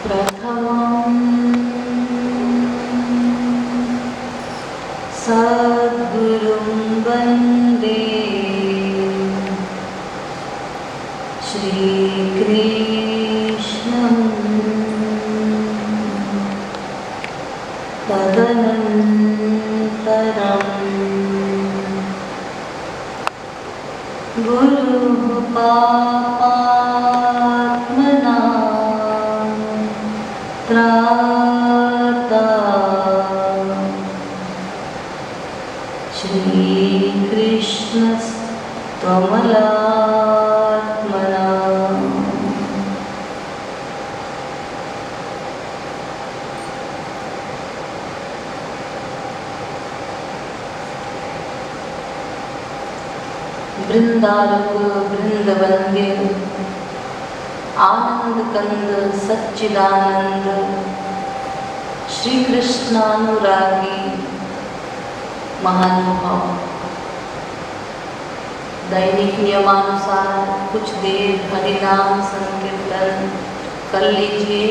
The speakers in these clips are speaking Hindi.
प्रथमं सद्गुरुं वन्दे श्रीकृष्णं तदनन्तरं गुरुः पापात्मना त्राता श्रीकृष्णस्त्वमलात्मना। वृंदारक वृंदवंद्य आनंद कंद सच्चिदानंद श्री कृष्णानुरागी महानुभाव, दैनिक नियमानुसार कुछ देर हरिनाम संकीर्तन कर लीजिए,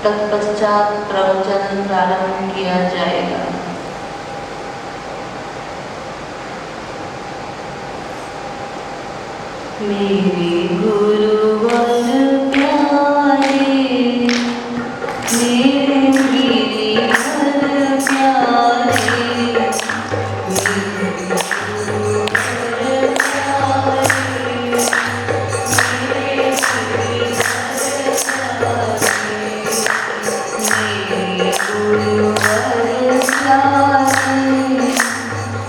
तत्पश्चात प्रवचन प्रारंभ किया जाएगा। मेरे गुरुवर प्यारे, मेरे गिरिधर प्यारे, मेरे गुरुवर प्यारे, मेरे गिरिधर प्यारे, मेरे गुरुवर प्यारे,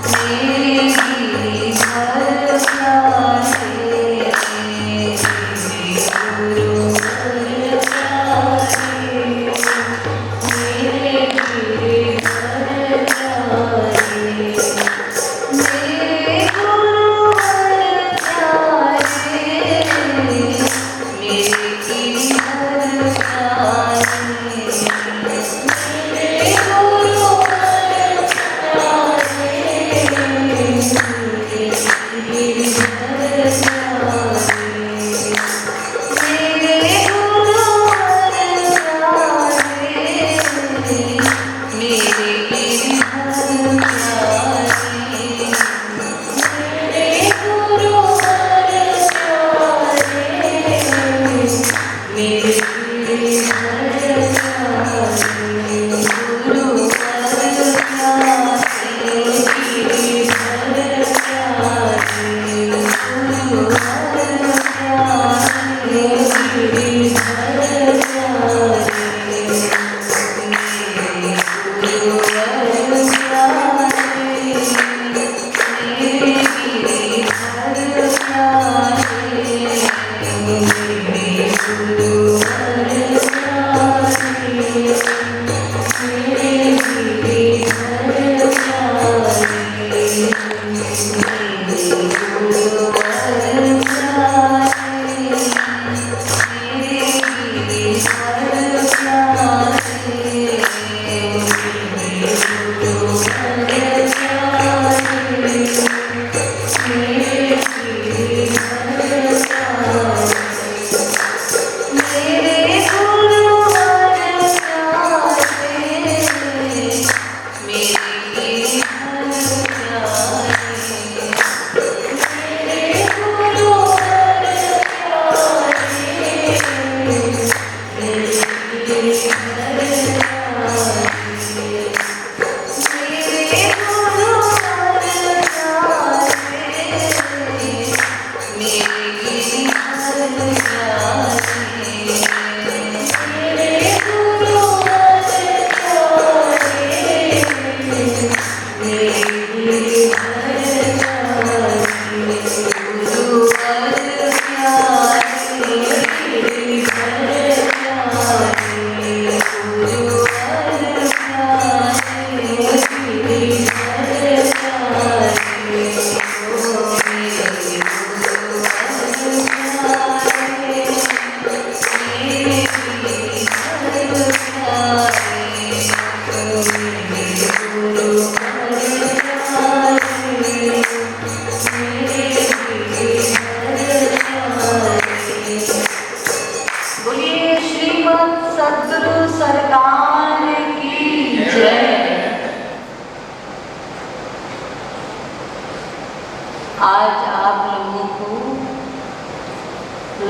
मेरे गिरिधर प्यारे।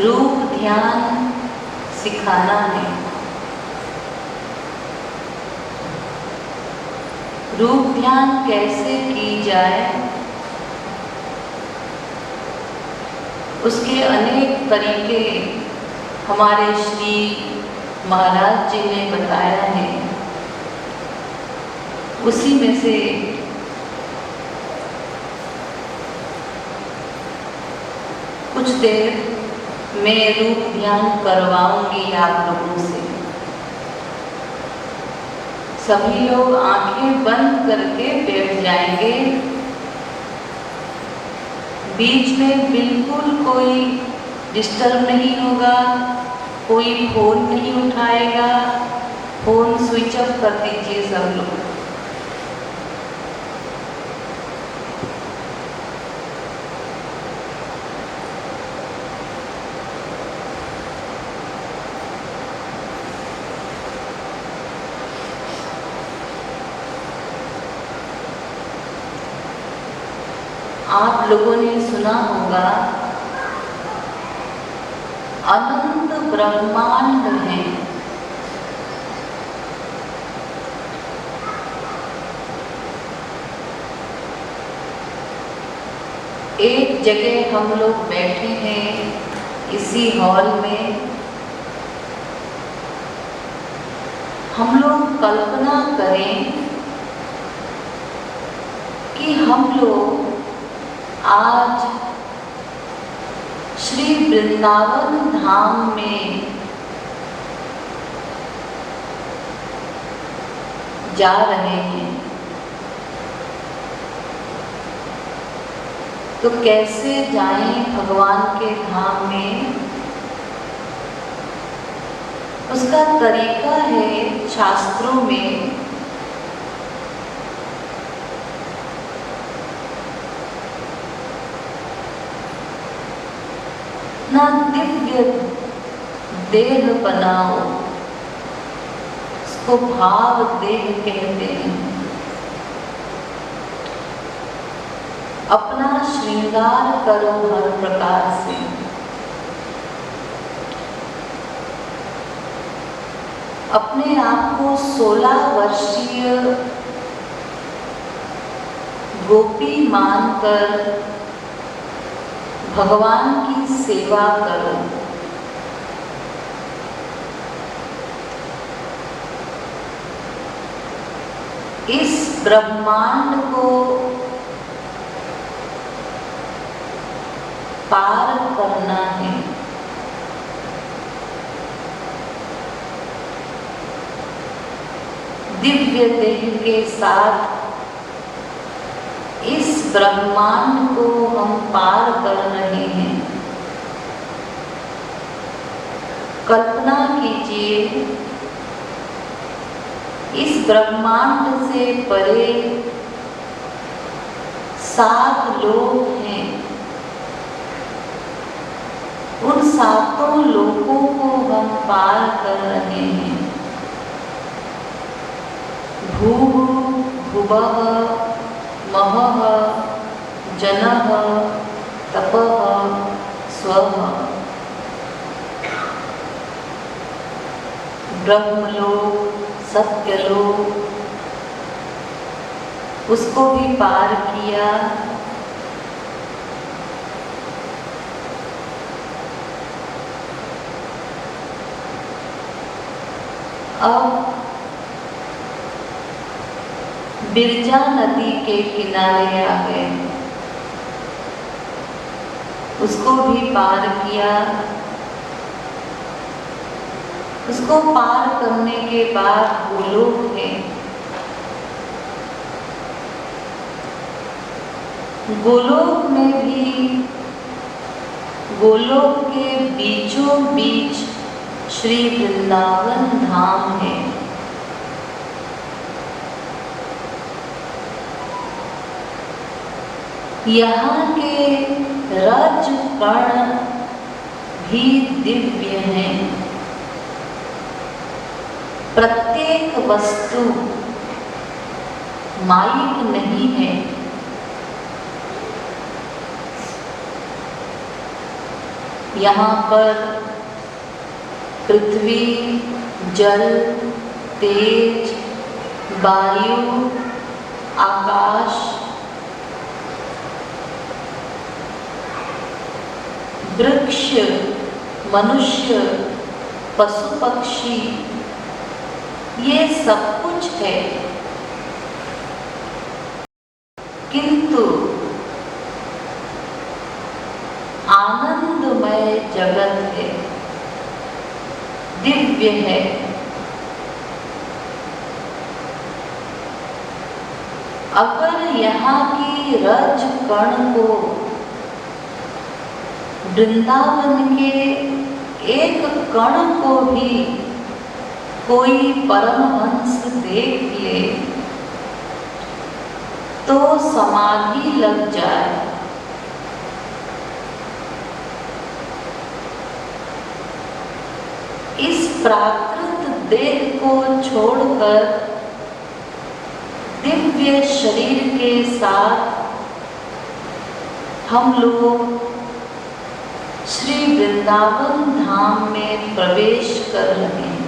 रूप ध्यान सिखाना है। रूप ध्यान कैसे की जाए, उसके अनेक तरीके हमारे श्री महाराज जी ने बताया है। उसी में से कुछ देर मैं रूप ध्यान करवाऊंगी आप लोगों से। सभी लोग आंखें बंद करके बैठ जाएंगे। बीच में बिल्कुल कोई डिस्टर्ब नहीं होगा, कोई फोन नहीं उठाएगा। फोन स्विच ऑफ कर दीजिए सब लोग। आप लोगों ने सुना होगा अनंत ब्रह्मांड है। एक जगह हम लोग बैठे हैं इसी हॉल में। हम लोग कल्पना करें कि हम लोग आज श्री वृंदावन धाम में जा रहे हैं। तो कैसे जाएं भगवान के धाम में, उसका तरीका है शास्त्रों में। ना दिव्य देह बनाओ, उसको भाव देह कहते हैं। अपना श्रृंगार करो हर प्रकार से। अपने आप को 16 वर्षीय गोपी मानकर भगवान की सेवा करो। इस ब्रह्मांड को पार करना है। दिव्य देह के साथ इस ब्रह्मांड को हम पार कर रहे हैं। कल्पना कीजिए इस ब्रह्मांड से परे 7 लोक हैं। उन 7 लोकों को हम पार कर रहे हैं। भूः भुवः महः जनः तपः स्वः। ब्रह्मलोक, सत्यलोक, उसको भी पार किया। अब बिरजा नदी के किनारे आ गए, उसको भी पार किया। उसको पार करने के बाद गोलोक है। गोलोक में भी, गोलोक के बीचों बीच श्री वृंदावन धाम है। यहाँ के रज कण भी दिव्य हैं। प्रत्येक वस्तु माइक नहीं है। यहाँ पर पृथ्वी, जल, तेज, वायु, आकाश, वृक्ष, मनुष्य, पशु पक्षी, ये सब कुछ है, किंतु आनंदमय जगत है, दिव्य है। अगर यहाँ की रज कण को वृंदावन के एक कण को भी कोई परमहंस देख ले तो समाधि लग जाए। इस प्राकृत देह को छोड़कर दिव्य शरीर के साथ हम लोग श्री वृंदावन धाम में प्रवेश कर रहे हैं।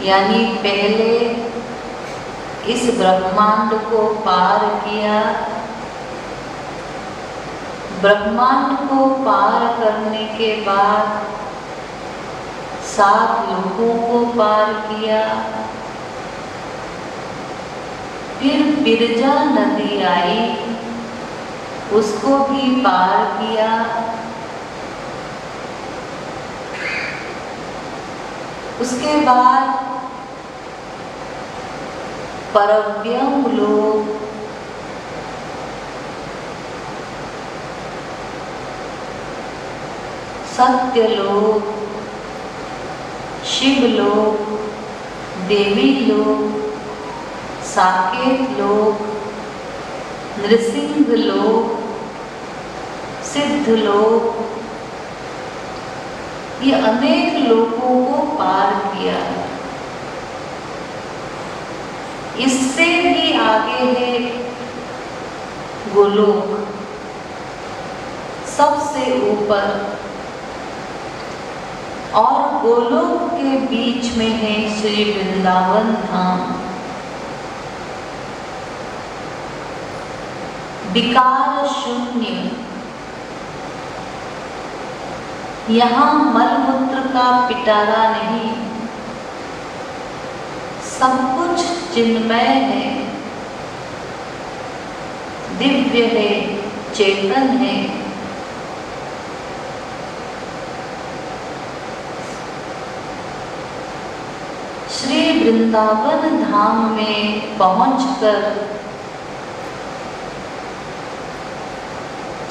यानी पहले इस ब्रह्मांड को पार किया, ब्रह्मांड को पार करने के बाद 7 लोकों को पार किया, फिर बिरजा नदी आई, उसको भी पार किया, उसके बाद परव्यम लोक, सत्यलोक, शिवलोक, देवी लोक, साकेत लोक, नृसिंह लोक, सिद्ध लोक, ये अनेक लोकों को पार किया। इससे भी आगे है गोलोक, सबसे ऊपर, और गोलोक के बीच में है श्री वृंदावन धाम। विकार शून्य, यहाँ मलमूत्र का पिटारा नहीं, सब कुछ चिन्मय है, दिव्य है, चेतन है। श्री वृंदावन धाम में पहुंचकर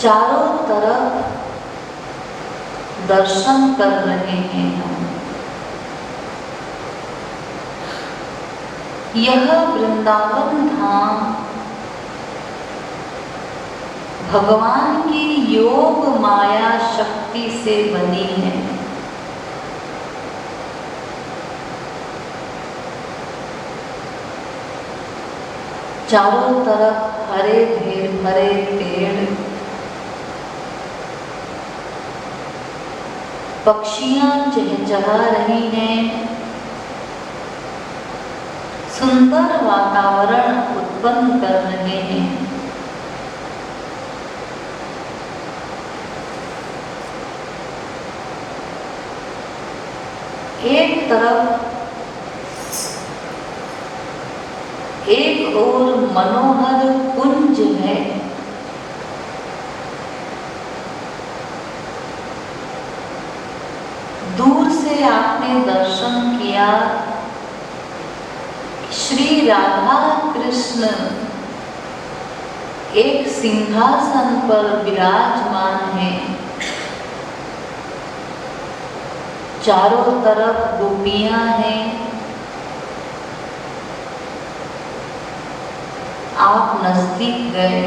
चारों तरफ दर्शन कर रहे हैं हम। यह वृंदावन धाम भगवान की योग माया शक्ति से बनी है। चारों तरफ हरे भरे पेड़, पक्षियां चहचहा रही हैं, सुंदर वातावरण उत्पन्न कर रहे हैं। एक तरफ एक और मनोहर कुंज है, दूर से आपने दर्शन किया, श्री राधा कृष्ण एक सिंहासन पर विराजमान है, चारों तरफ गोपियां हैं, आप नजदीक गए,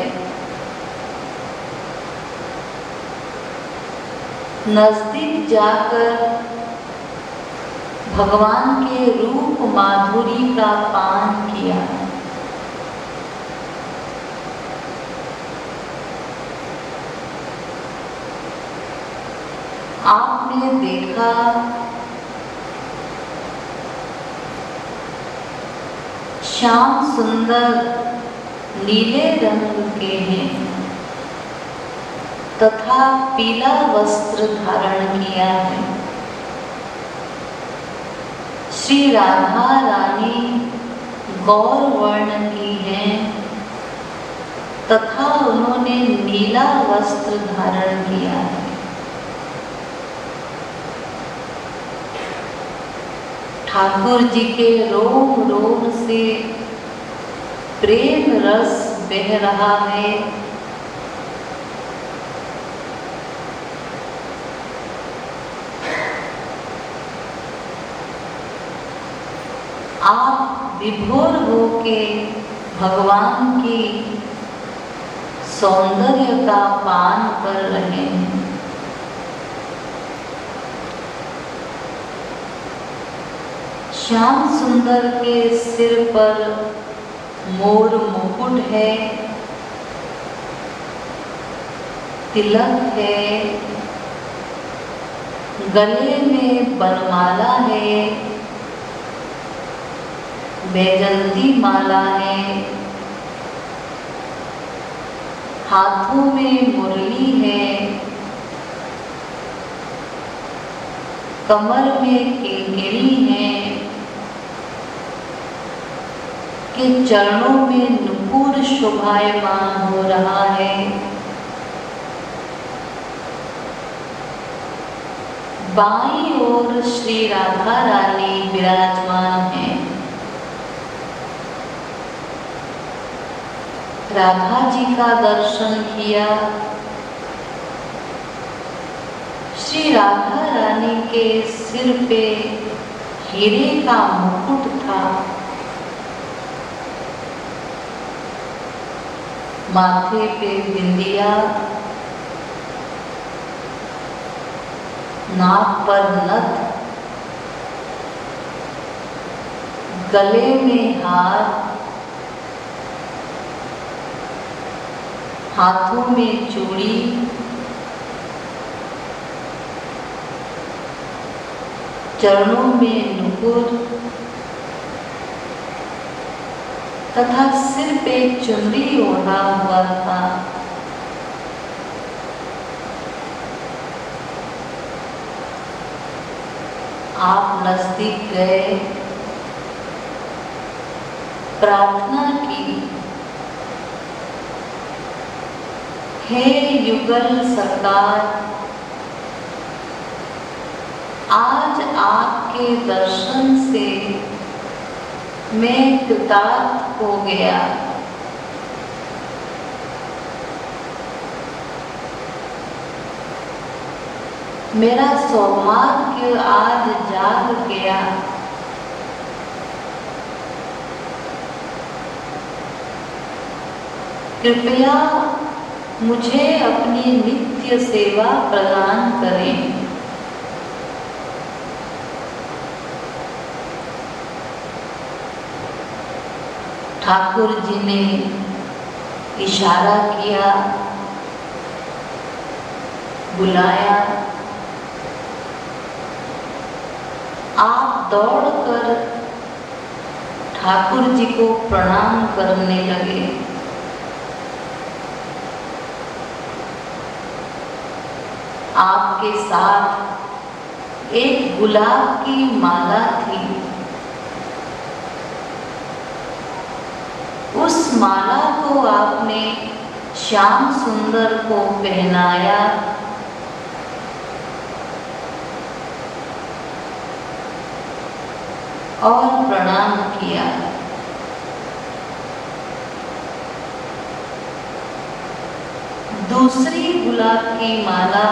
नजदीक जाकर भगवान के रूप माधुरी का पान किया। आपने देखा श्याम सुंदर नीले रंग के हैं तथा पीला वस्त्र धारण किया है। श्री राधा रानी गौर वर्ण की हैं तथा उन्होंने नीला वस्त्र धारण किया है। ठाकुर जी के रोम रोम से प्रेम रस बह रहा है। आप विभोर होके भगवान की सौंदर्य का पान कर रहे हैं। श्याम सुंदर के सिर पर मोर मुकुट है, तिलक है, गले में बनमाला है, बैजंती माला है, हाथों में मुरली है, कमर में किंकिणी है, के चरणों में नुपुर शोभायमान हो रहा है। बाईं ओर श्री राधा रानी विराजमान हैं। राधा जी का दर्शन किया। श्री राधा रानी के सिर पे हीरे का मुकुट था, माथे पे बिंदिया, नाक पर नथ, गले में हार, हाथों में चूड़ी, चरणों में नुपुर तथा सिर पे चुनरी ओढ़ा हुआ था। आप नजदीक गए, प्रार्थना की, हे युगल सरकार, आज आपके दर्शन से मैं कृतार्थ हो गया। मेरा सौभाग्य आज जाग गया। कृपया मुझे अपनी नित्य सेवा प्रदान करें। ठाकुर जी ने इशारा किया, बुलाया। आप दौड़कर ठाकुर जी को प्रणाम करने लगे। आपके साथ एक गुलाब की माला थी। उस माला को आपने श्याम सुंदर को पहनाया और प्रणाम किया। दूसरी गुलाब की माला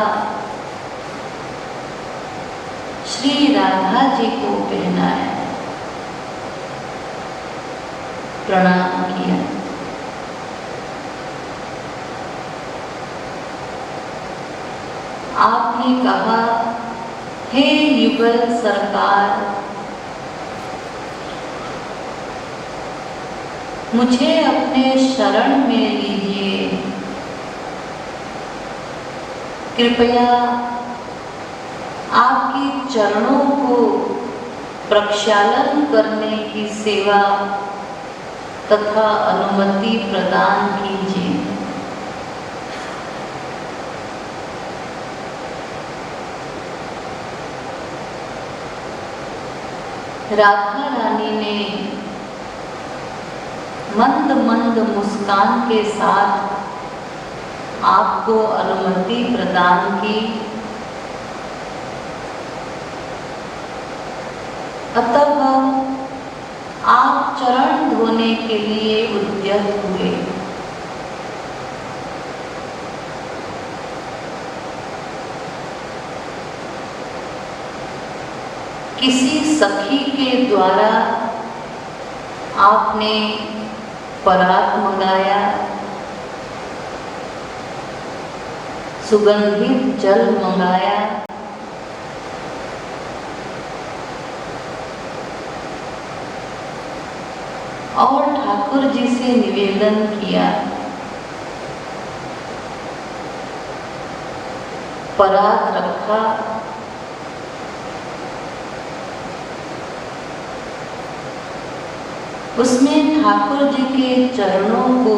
श्री राधा जी को पहनाया, प्रणाम किया। आपने कहा, हे युगल सरकार, मुझे अपने शरण में लीजिए। कृपया चरणों को प्रक्षालन करने की सेवा तथा अनुमति प्रदान कीजिए। राधा रानी ने मंद मंद मुस्कान के साथ आपको अनुमति प्रदान की। अतः आप चरण धोने के लिए उद्यत हुए। किसी सखी के द्वारा आपने परात मंगाया, सुगंधित जल मंगाया, और ठाकुर जी से निवेदन किया। परात रखा, उसमें ठाकुर जी के चरणों को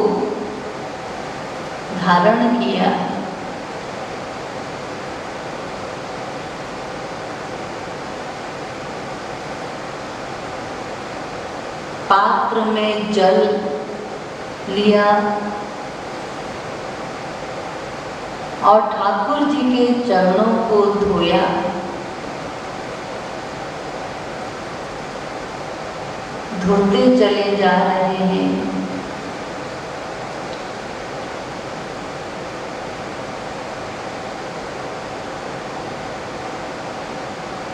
धारण किया। पात्र में जल लिया और ठाकुर जी के चरणों को धोया। धोते चले जा रहे हैं।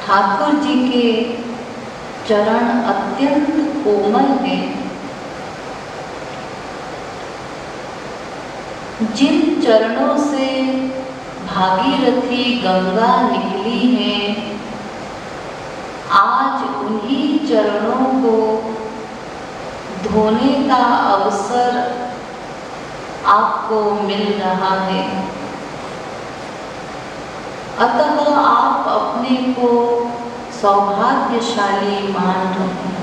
ठाकुर जी के चरण अत्यंत कोमल हैं। जिन चरणों से भागीरथी गंगा निकली है, आज उन्हीं चरणों को धोने का अवसर आपको मिल रहा है। अतः आप अपने को सौभाग्यशाली मान रहे हैं।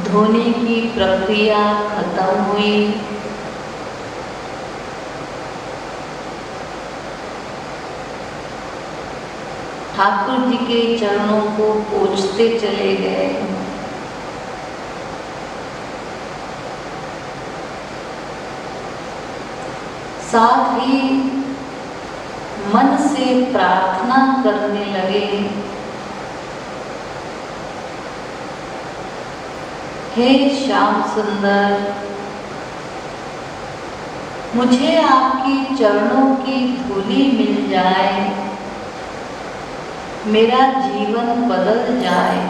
धोने की प्रक्रिया खत्म हुई। ठाकुर जी के चरणों को पोंछते चले गए। साथ ही मन से प्रार्थना करने लगे, हे श्याम सुंदर, मुझे आपकी चरणों की धूली मिल जाए, मेरा जीवन बदल जाए।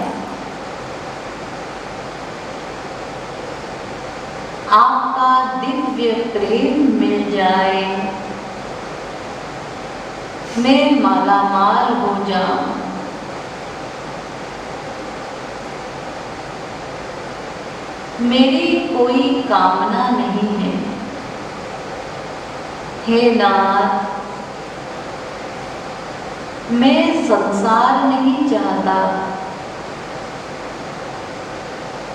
आपका दिव्य प्रेम मिल जाए, मैं मालामाल हो जाऊं। मेरी कोई कामना नहीं है, हे नाथ, मैं संसार नहीं चाहता,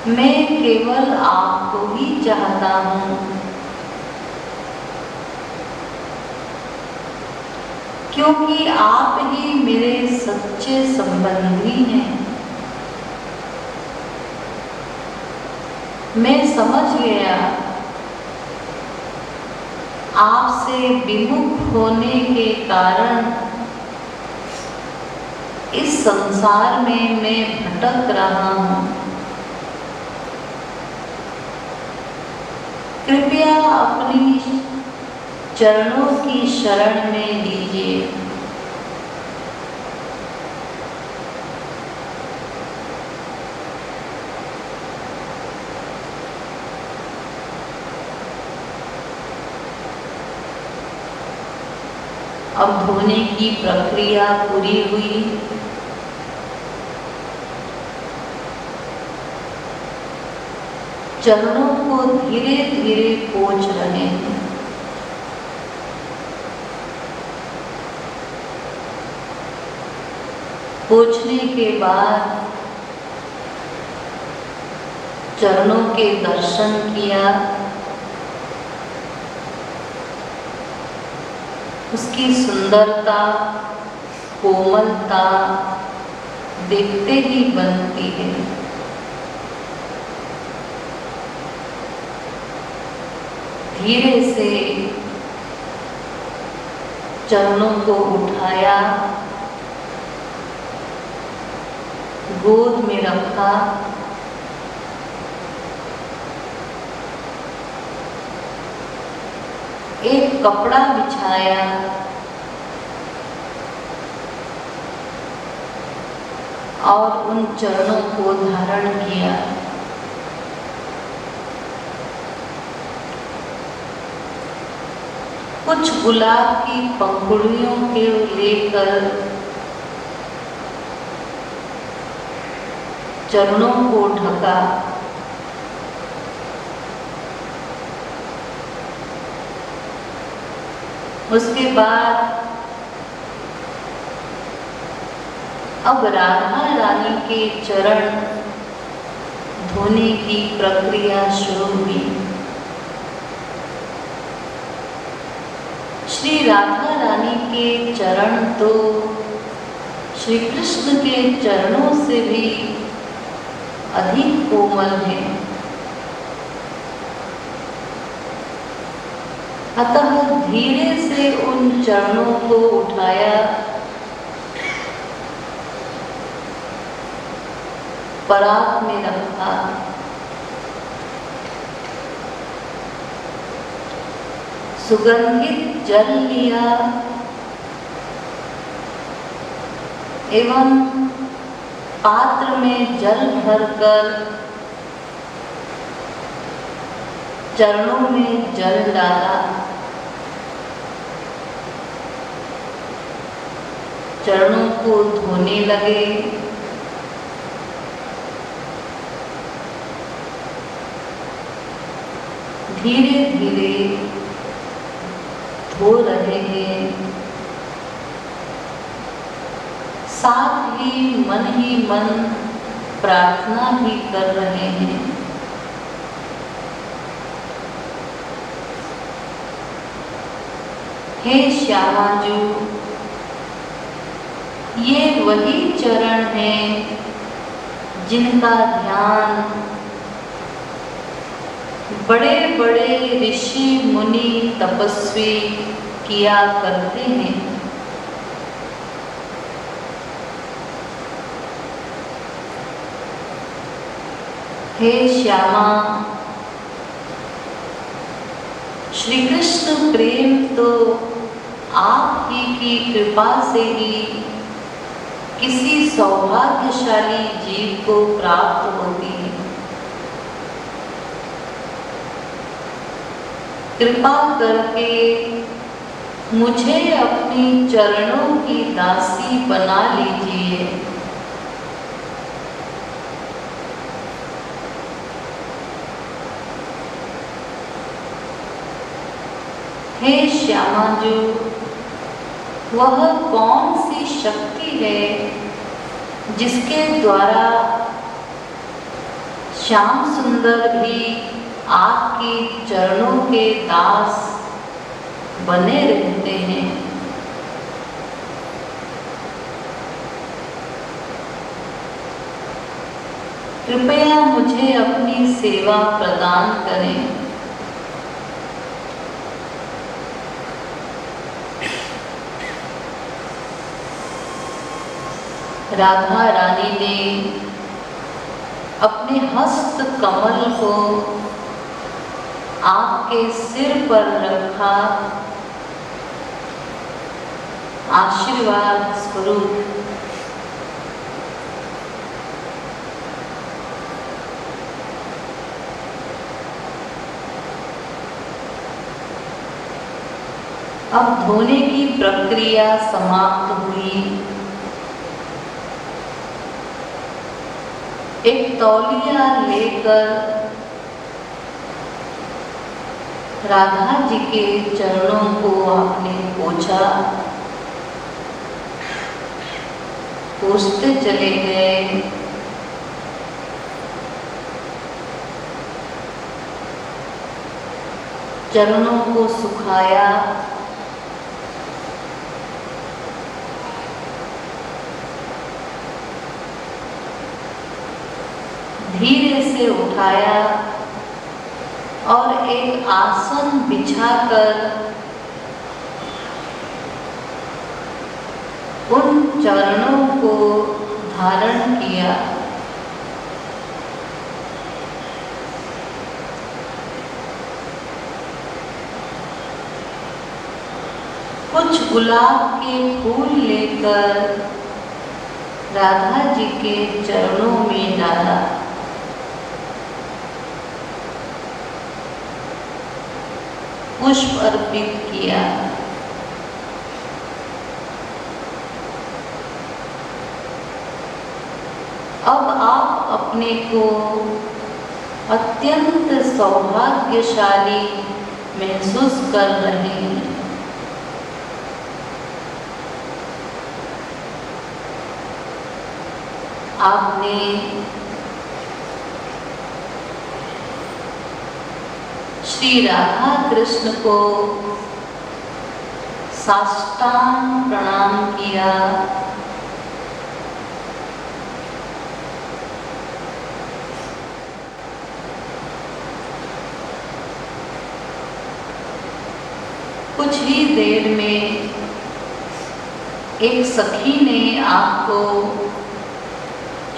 मैं केवल आपको ही चाहता हूँ। क्योंकि आप ही मेरे सच्चे संबंधी हैं। मैं समझ गया, आपसे विमुख होने के कारण इस संसार में मैं भटक रहा हूँ। कृपया अपनी चरणों की शरण में लीजिए। अब धोने की प्रक्रिया पूरी हुई। चरणों को धीरे धीरे पोंछ रहे हैं। पोंछने के बाद चरणों के दर्शन किया, उसकी सुंदरता, कोमलता देखते ही बनती है। धीरे से चरणों को उठाया, गोद में रखा, एक कपड़ा बिछाया, और उन चरणों को धारण किया। कुछ गुलाब की पंखुड़ियों के लेकर चरणों को ढका। उसके बाद अब राधा रानी के चरण धोने की प्रक्रिया शुरू हुई। श्री राधा रानी के चरण तो श्री कृष्ण के चरणों से भी अधिक कोमल हैं। अतः धीरे से उन चरणों को उठाया, परात में रखा, सुगंधित जल लिया एवं पात्र में जल भरकर चरणों में जल डाला। चरणों को धोने लगे। धीरे धीरे धो रहे हैं, साथ ही मन प्रार्थना भी कर रहे हैं। हे श्यामाजू, ये वही चरण हैं जिनका ध्यान बड़े बड़े ऋषि मुनि तपस्वी किया करते हैं। हे श्यामा, श्री कृष्ण प्रेम तो आप ही की कृपा से ही किसी सौभाग्यशाली जीव को प्राप्त होती है। कृपा करके मुझे अपनी चरणों की दासी बना लीजिए। हे श्यामाजू, वह कौन सी शक्ति है जिसके द्वारा श्याम सुंदर भी आपके चरणों के दास बने रहते हैं? कृपया मुझे अपनी सेवा प्रदान करें। राधा रानी ने अपने हस्त कमल को आपके सिर पर रखा, आशीर्वाद स्वरूप। अब धोने की प्रक्रिया समाप्त हुई। एक तौलिया लेकर राधा जी के चरणों को आपने पोंछा, पूछते चले गए। चरणों को सुखाया, धीरे से उठाया और एक आसन बिछाकर उन चरणों को धारण किया। कुछ गुलाब के फूल लेकर राधा जी के चरणों में डाला। पुष्प अर्पित किया। अब आप अपने को अत्यंत सौभाग्यशाली महसूस कर रहे हैं। आपने श्री राधा कृष्ण को साष्टांग प्रणाम किया। कुछ ही देर में एक सखी ने आपको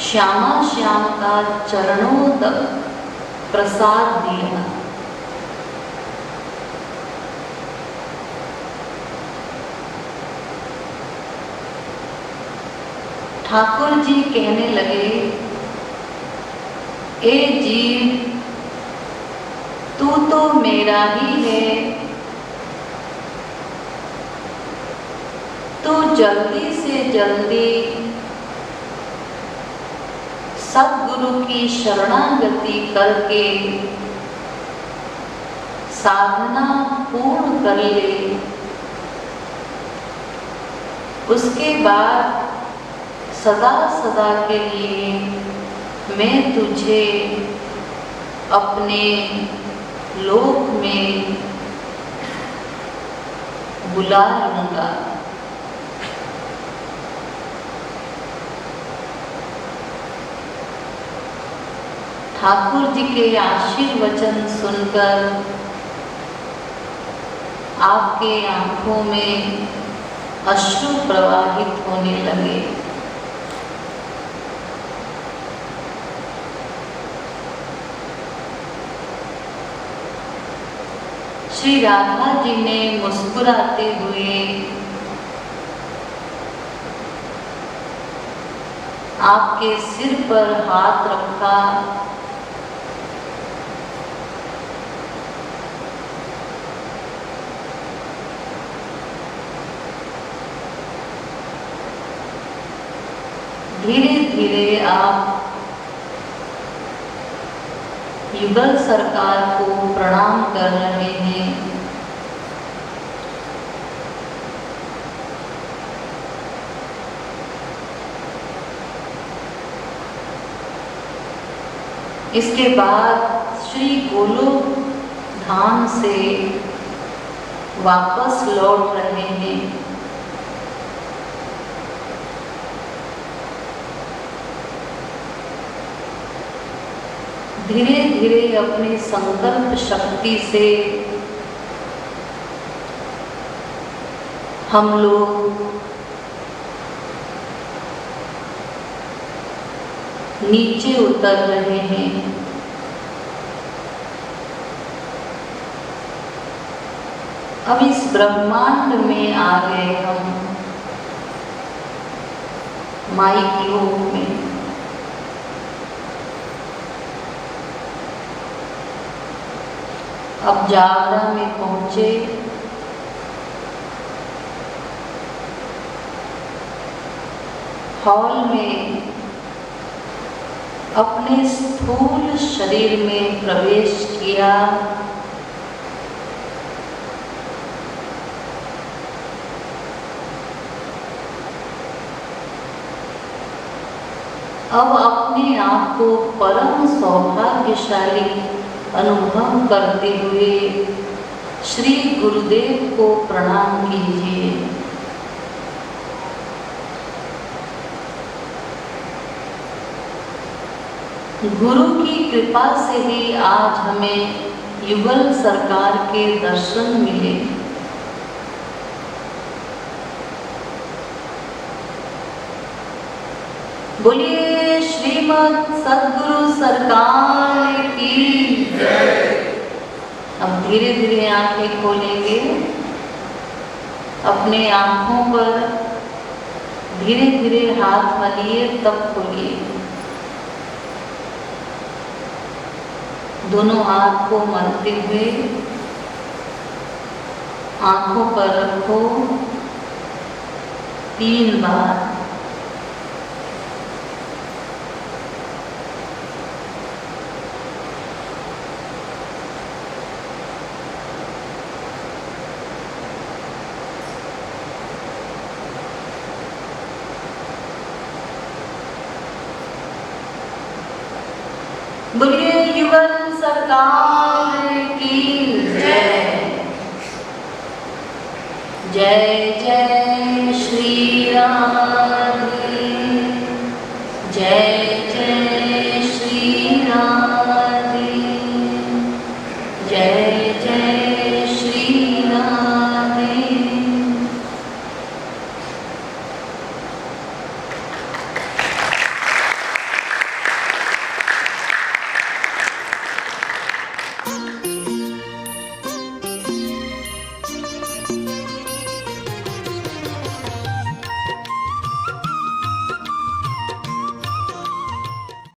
श्यामा श्याम का चरणों तक प्रसाद दिया। ठाकुर जी कहने लगे, ए जीव, तू तो मेरा ही है, तू जल्दी से जल्दी सद्गुरु की शरणागति करके साधना पूर्ण कर ले। उसके बाद सदा सदा के लिए मैं तुझे अपने लोक में बुला लूंगा। ठाकुर जी के आशीर्वचन सुनकर आपके आंखों में अश्रु प्रवाहित होने लगे। श्री राधा जी ने मुस्कुराते हुए आपके सिर पर हाथ रखा। धीरे धीरे आप युगल सरकार को प्रणाम कर रहे हैं। इसके बाद श्री गोलोक धाम से वापस लौट रहे हैं। धीरे धीरे अपनी संकल्प शक्ति से हम लोग नीचे उतर रहे हैं। अब इस ब्रह्मांड में आ गए हम, माइक लोक में। अब जागरा में पहुंचे। हॉल में अपने स्थूल शरीर में प्रवेश किया। अब अपने आप को परम सौभाग्यशाली अनुभव करते हुए श्री गुरुदेव को प्रणाम कीजिए। गुरु की कृपा से ही आज हमें युगल सरकार के दर्शन मिले। बोलिए श्रीमद् सद्गुरु सरकार की जय। अब धीरे धीरे आंखें खोलेंगे। अपने आंखों पर धीरे धीरे हाथ मलिए तब खोलिए। दोनों हाथ को मलते हुए आंखों पर रखो 3 बार। बोलिए युगल सरकार की जय। जय जय श्री राम, जय